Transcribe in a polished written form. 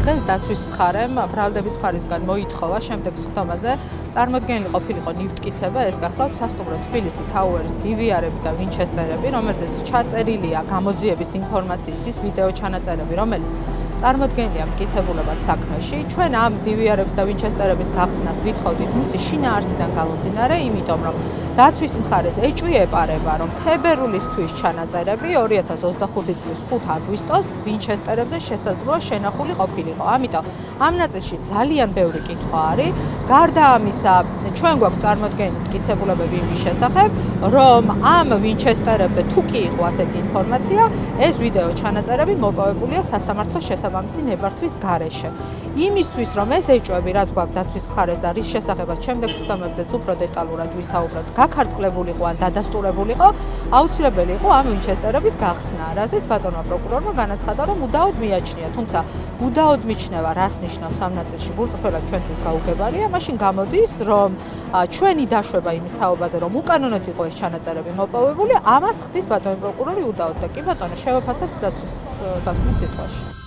დღეს დაცვის მხარემ ბრალდების მხარისგან მოითხოვა შემდეგ სხდომაზე წარმოდგენილი ყოფილიყო ნივთკიცება, ეს გახლავთ სასტუმრო თბილისი თაუერის DVR-ები და ვინჩესტერები, რომელზეც ჩაწერილია გამოძიების ინფორმაციის ის ვიდეო ჩანაწერები, რომელიც წარმოდგენილია მტკიცებულებად საქმეში. ჩვენ ამ DVR-ების და ვინჩესტერების გახსნას ვითხოვდით მისი შინაარსიდან გამომდინარე, იმიტომ რომ დაცვის მხარეს ეჭვი ეპარება, რომ თებერვლის თვის ჩანაწერები 2025 წლის 5 აგვისტოს ვინჩესტერებზე შესაძლოა შენახული ყოფილიყო. ამიტომ ამ ნაწილში ძალიან ბევრი კითხვა არის. გარდა ამისა, ჩვენ გვაქვს წარმოდგენილი მტკიცებულებები იმის შესახებ, რომ ამ ვინჩესტერებზე თუ კი იყო ასეთი ინფორმაცია, ეს ვიდეო ჩანაწერები მოპოვებულია სასამართლოს შესაბამისი ნებართვის გარეშე. იმისთვის, რომ ეს ეჭვები, რაც გვაქვს დაცვის მხარეს და რის შესახებაც შემდეგ სხდომებზეც უფრო დეტალურად ვისაუბროთ, გაქარწყლებულიყო ან დადასტურებულიყო, აუცილებელი იყო ამ ვინჩესტერების გახსნა, რაზეც ბატონმა პროკურორმა განაცხადა, რომ უდაოდ მიაჩნია, თუმცა უდაოდ მიჩნევა, რას ნიშნავს ამ ნაწილში გულწრფელად ჩვენთვის გაუგებარია, მაშინ გამოდის, რომ ჩვენი დაშვება იმის თაობაზე, რომ უკანონოდ იყო ეს ჩანაწერები მოპოვებული, ამას ხდის ბატონი პროკურორი უდაოდ და კი ბატონო, შევაფასებთ დაცვის დასმის სიტყვაში.